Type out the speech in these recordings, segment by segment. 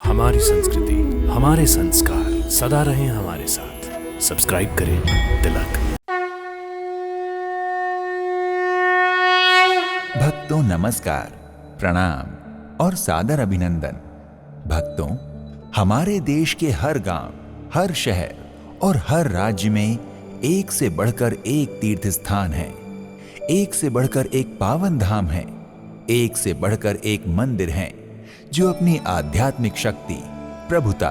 हमारी संस्कृति, हमारे संस्कार सदा रहें हमारे साथ। सब्सक्राइब करें तिलक। भक्तों नमस्कार, प्रणाम और सादर अभिनंदन। भक्तों, हमारे देश के हर गांव, हर शहर और हर राज्य में एक से बढ़कर एक तीर्थ स्थान है, एक से बढ़कर एक पावन धाम है, एक से बढ़कर एक मंदिर है जो अपनी आध्यात्मिक शक्ति, प्रभुता,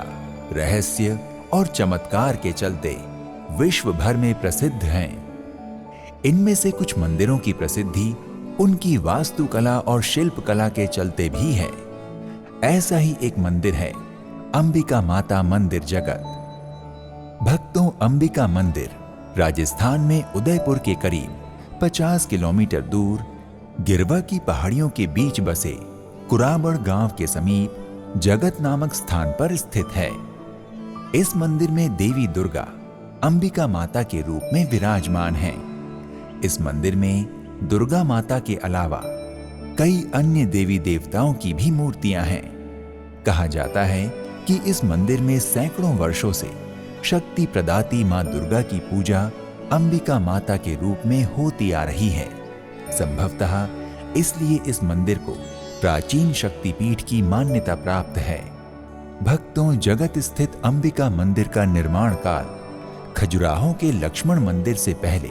रहस्य और चमत्कार के चलते विश्व भर में प्रसिद्ध हैं। इनमें से कुछ मंदिरों की प्रसिद्धि उनकी वास्तुकला और शिल्पकला के चलते भी है। ऐसा ही एक मंदिर है अंबिका माता मंदिर जगत। भक्तों, अंबिका मंदिर राजस्थान में उदयपुर के करीब 50 किलोमीटर दूर गिरवा की पहाड़ियों के बीच बसे कुराबड़ गांव के समीप जगत नामक स्थान पर स्थित है। इस मंदिर में देवी दुर्गा अंबिका माता के रूप में विराजमान हैं। इस मंदिर में दुर्गा माता के अलावा कई अन्य देवी देवताओं की भी मूर्तियां हैं। कहा जाता है कि इस मंदिर में सैकड़ों वर्षों से शक्ति प्रदाती मां दुर्गा की पूजा अंबिका माता के रूप में होती आ रही है। संभवतः इसलिए इस मंदिर को प्राचीन शक्तिपीठ की मान्यता प्राप्त है। भक्तों, जगत स्थित अंबिका मंदिर का निर्माण काल खजुराहो के लक्ष्मण मंदिर से पहले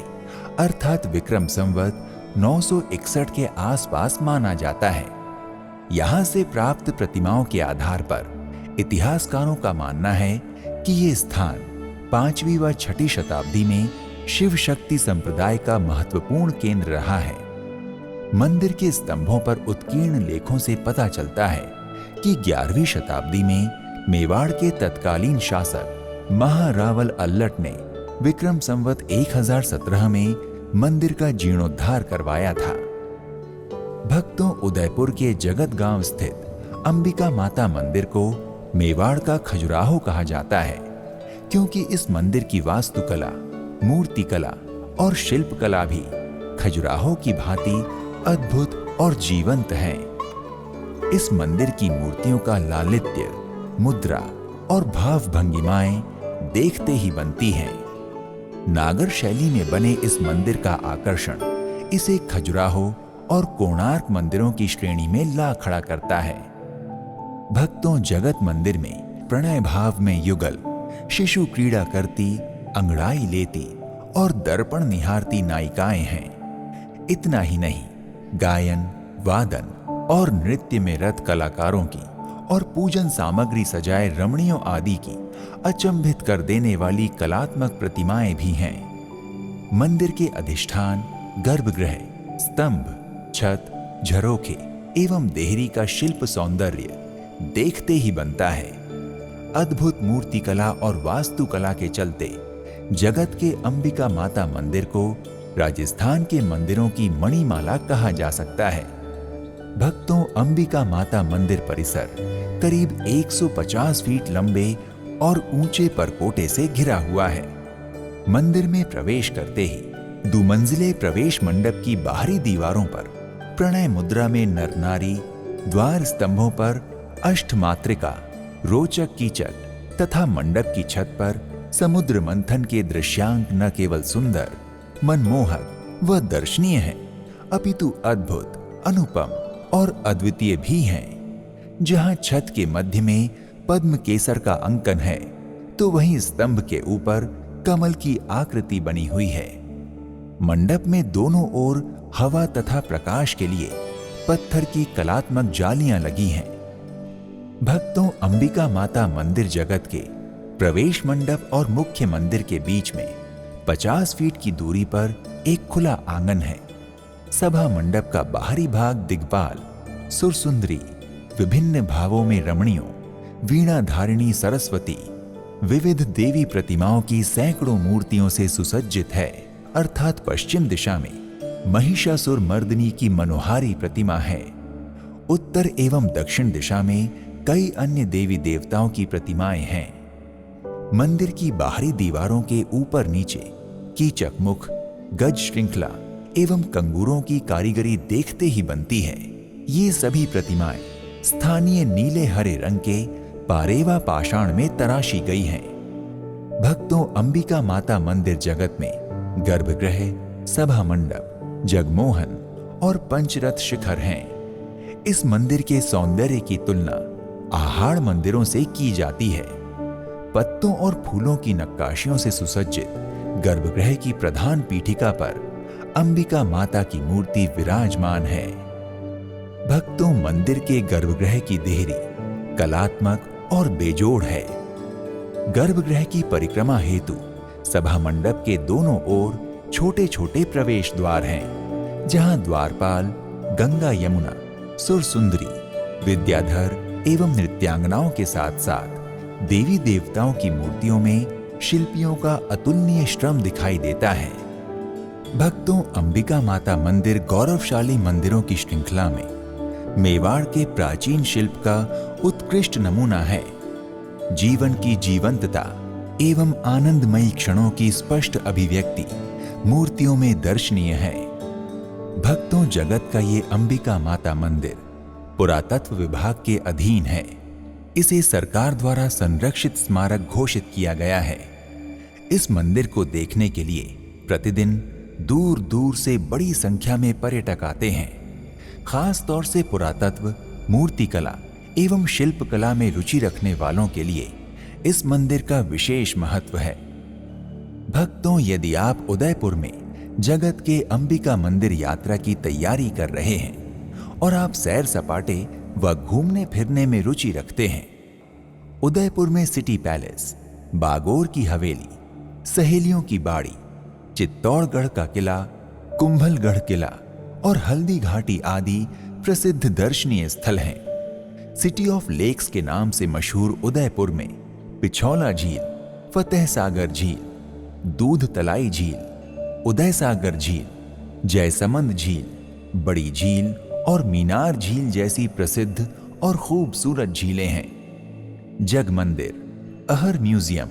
अर्थात विक्रम संवत 961 के आसपास माना जाता है। यहां से प्राप्त प्रतिमाओं के आधार पर इतिहासकारों का मानना है कि ये स्थान 5वीं व 6ठी शताब्दी में शिव शक्ति संप्रदाय का महत्वपूर्ण केंद्र रहा है। मंदिर के स्तंभों पर उत्कीर्ण लेखों से पता चलता है कि 11वीं शताब्दी में मेवाड़ के तत्कालीन शासक महारावल अल्लट ने विक्रम संवत 1017 में मंदिर का जीर्णोद्धार करवाया था। भक्तों, उदयपुर के जगत गांव स्थित अंबिका माता मंदिर को मेवाड़ का खजुराहो कहा जाता है, क्योंकि इस मंदिर की वास्तुकला, मूर्तिकला और शिल्पकला भी खजुराहो की भांति अद्भुत और जीवंत है। इस मंदिर की मूर्तियों का लालित्य, मुद्रा और भाव भंगिमाएं देखते ही बनती हैं। नागर शैली में बने इस मंदिर का आकर्षण इसे खजुराहो और कोणार्क मंदिरों की श्रेणी में ला खड़ा करता है। भक्तों, जगत मंदिर में प्रणय भाव में युगल, शिशु क्रीड़ा करती, अंगड़ाई लेती और दर्पण निहारती नायिकाएं हैं। इतना ही नहीं, गायन, वादन और नृत्य में रत कलाकारों की और पूजन सामग्री सजाए रमणियों आदि की अचंभित कर देने वाली कलात्मक प्रतिमाएं भी हैं। मंदिर के अधिष्ठान, गर्भगृह, स्तंभ, छत, झरोखे एवं देहरी का शिल्प सौंदर्य देखते ही बनता है। अद्भुत मूर्तिकला और वास्तुकला के चलते जगत के अंबिका माता मंदिर को राजस्थान के मंदिरों की मणिमाला कहा जा सकता है। भक्तों, अंबिका माता मंदिर परिसर करीब 150 फीट लंबे और ऊंचे परकोटे से घिरा हुआ है। मंदिर में प्रवेश करते ही दुमंजिले प्रवेश मंडप की बाहरी दीवारों पर प्रणय मुद्रा में नर नारी, द्वार स्तंभों पर अष्टमात्रिका, रोचक कीचक तथा मंडप की छत पर समुद्र मंथन के दृश्यांक न केवल सुंदर, मनमोहक व दर्शनीय है, अपितु अद्भुत, अनुपम और अद्वितीय भी हैं। जहां छत के मध्य में पद्म केसर का अंकन है, तो वहीं स्तंभ के ऊपर कमल की आकृति बनी हुई है। मंडप में दोनों ओर हवा तथा प्रकाश के लिए पत्थर की कलात्मक जालियां लगी हैं। भक्तों, अंबिका माता मंदिर जगत के प्रवेश मंडप और मुख्य मंदिर के बीच में 50 फीट की दूरी पर एक खुला आंगन है। सभा मंडप का बाहरी भाग दिग्पाल, सुरसुंदरी, विभिन्न भावों में रमणियों, वीणा धारिणी सरस्वती, विविध देवी प्रतिमाओं की सैकड़ों मूर्तियों से सुसज्जित है। अर्थात पश्चिम दिशा में महिषासुर मर्दिनी की मनोहारी प्रतिमा है। उत्तर एवं दक्षिण दिशा में कई अन्य देवी देवताओं की प्रतिमाएं हैं। मंदिर की बाहरी दीवारों के ऊपर नीचे कीचक मुख, गज श्रृंखला एवं कंगूरों की कारीगरी देखते ही बनती है। ये सभी प्रतिमाएं स्थानीय नीले हरे रंग के पारेवा पाषाण में तराशी गई हैं। भक्तों, अंबिका माता मंदिर जगत में गर्भगृह, सभा मंडप, जगमोहन और पंचरथ शिखर हैं। इस मंदिर के सौंदर्य की तुलना आहाड़ मंदिरों से की जाती है। पत्तों और फूलों की नक्काशियों से सुसज्जित गर्भगृह की प्रधान पीठिका पर अंबिका माता की मूर्ति विराजमान है। भक्तों, मंदिर के गर्भगृह की देहरी कलात्मक और बेजोड़ है। गर्भगृह की परिक्रमा हेतु सभा मंडप के दोनों ओर छोटे छोटे प्रवेश द्वार हैं, जहां द्वारपाल गंगा यमुना, सुरसुंदरी, विद्याधर एवं नृत्यांगनाओं के साथ साथ देवी देवताओं की मूर्तियों में शिल्पियों का अतुलनीय श्रम दिखाई देता है। भक्तों, अंबिका माता मंदिर गौरवशाली मंदिरों की श्रृंखला में मेवाड़ के प्राचीन शिल्प का उत्कृष्ट नमूना है। जीवन की जीवंतता एवं आनंदमयी क्षणों की स्पष्ट अभिव्यक्ति मूर्तियों में दर्शनीय है। भक्तों, जगत का ये अंबिका माता मंदिर पुरातत्व विभाग के अधीन है। इसे सरकार द्वारा संरक्षित स्मारक घोषित किया गया है। इस मंदिर को देखने के लिए प्रतिदिन दूर दूर से बड़ी संख्या में पर्यटक आते हैं। खास तौर से पुरातत्व, मूर्तिकला एवं शिल्पकला में रुचि रखने वालों के लिए इस मंदिर का विशेष महत्व है। भक्तों, यदि आप उदयपुर में जगत के अंबिका मंदिर यात्रा की तैयारी कर रहे हैं और आप सैर सपाटे व घूमने फिरने में रुचि रखते हैं, उदयपुर में सिटी पैलेस, बागोर की हवेली, सहेलियों की बाड़ी, चित्तौड़गढ़ का किला, कुंभलगढ़ किला और हल्दी घाटी आदि प्रसिद्ध दर्शनीय स्थल हैं। सिटी ऑफ लेक्स के नाम से मशहूर उदयपुर में पिछौला झील, फतेह सागर झील, दूध तलाई झील, उदय सागर झील, जयसमंद झील, बड़ी झील और मीनार झील जैसी प्रसिद्ध और खूबसूरत झीलें हैं। Jag Mandir, Ahar museum,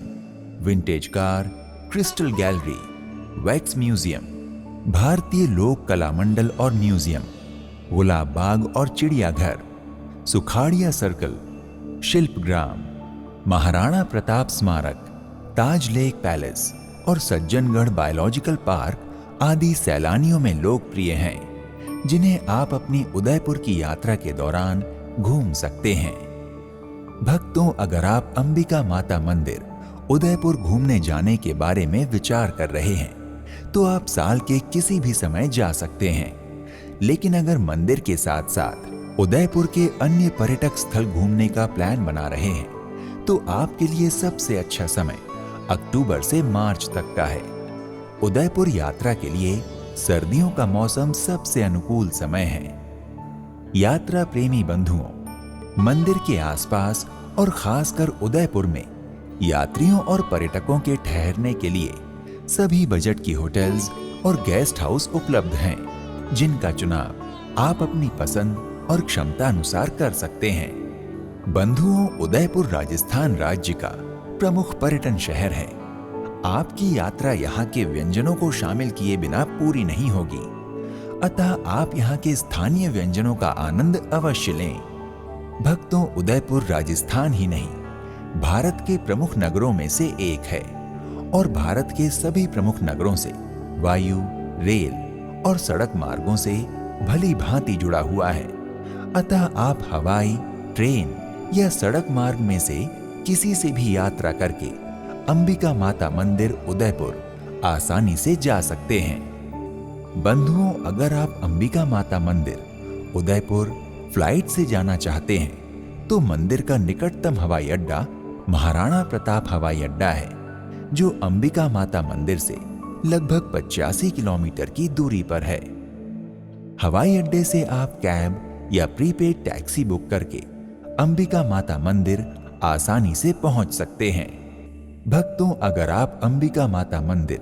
vintage car, crystal gallery, wax museum, Bharatiya Lok कला मंडल और म्यूजियम, गुलाब बाग और चिड़ियाघर, सुखाड़िया सर्कल, शिल्पग्राम, महाराणा प्रताप स्मारक, ताज लेक पैलेस और सज्जनगढ़ बायोलॉजिकल पार्क आदि सैलानियों में लोकप्रिय हैं, जिन्हें आप अपनी उदयपुर की यात्रा के दौरान घूम सकते हैं। भक्तों, अगर आप अंबिका माता मंदिर उदयपुर घूमने जाने के बारे में विचार कर रहे हैं तो आप साल के किसी भी समय जा सकते हैं। लेकिन अगर मंदिर के साथ साथ उदयपुर के अन्य पर्यटक स्थल घूमने का प्लान बना रहे हैं तो आपके लिए सबसे अच्छा समय अक्टूबर से मार्च तक का है। उदयपुर यात्रा के लिए सर्दियों का मौसम सबसे अनुकूल समय है। यात्रा प्रेमी बंधुओं, मंदिर के आसपास और खासकर उदयपुर में यात्रियों और पर्यटकों के ठहरने के लिए सभी बजट की होटल्स और गेस्ट हाउस उपलब्ध हैं, जिनका चुनाव आप अपनी पसंद और क्षमता अनुसार कर सकते हैं। बंधुओं, उदयपुर राजस्थान राज्य का प्रमुख पर्यटन शहर है। आपकी यात्रा यहाँ के व्यंजनों को शामिल किए बिना पूरी नहीं होगी, अतः आप यहाँ के स्थानीय व्यंजनों का आनंद अवश्य लें। भक्तों, उदयपुर राजस्थान ही नहीं, भारत के प्रमुख नगरों में से एक है और भारत के सभी प्रमुख नगरों से वायु, रेल और सड़क मार्गों से भली भांति जुड़ा हुआ है। अतः आप हवाई, ट्रेन या सड़क मार्ग में से किसी से भी यात्रा करके अंबिका माता मंदिर उदयपुर आसानी से जा सकते हैं। बंधुओं, अगर आप अंबिका माता मंदिर उदयपुर फ्लाइट से जाना चाहते हैं तो मंदिर का निकटतम हवाई अड्डा महाराणा प्रताप हवाई अड्डा है, जो अंबिका माता मंदिर से लगभग 85 किलोमीटर की दूरी पर है। हवाई अड्डे से आप कैब या प्रीपेड टैक्सी बुक करके अंबिका माता मंदिर आसानी से पहुंच सकते हैं। भक्तों, अगर आप अंबिका माता मंदिर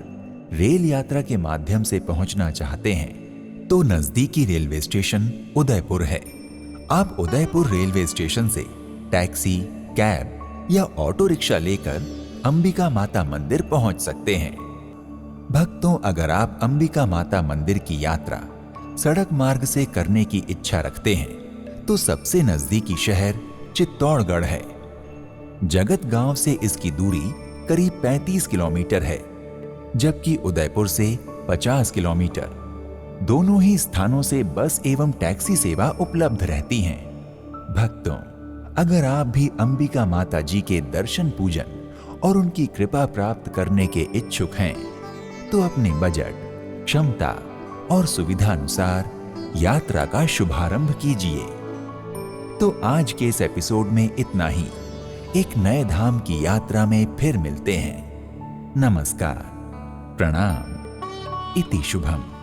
रेल यात्रा के माध्यम से पहुंचना चाहते हैं तो नजदीकी रेलवे स्टेशन उदयपुर है। आप उदयपुर रेलवे स्टेशन से टैक्सी, कैब या ऑटो रिक्शा लेकर अंबिका माता मंदिर पहुंच सकते हैं। भक्तों, अगर आप अंबिका माता मंदिर की यात्रा सड़क मार्ग से करने की इच्छा रखते हैं तो सबसे नजदीकी शहर चित्तौड़गढ़ है। जगत गांव से इसकी दूरी करीब 35 किलोमीटर है, जबकि उदयपुर से 50 किलोमीटर। दोनों ही स्थानों से बस एवं टैक्सी सेवा उपलब्ध रहती हैं। भक्तों, अगर आप भी अंबिका माता जी के दर्शन पूजन और उनकी कृपा प्राप्त करने के इच्छुक हैं, तो अपने बजट, क्षमता और सुविधा अनुसार यात्रा का शुभारंभ कीजिए। तो आज के इस एपिसोड में इतना ही। एक नए धाम की यात्रा में फिर मिलते हैं। नमस्कार, प्रणाम, इति शुभम।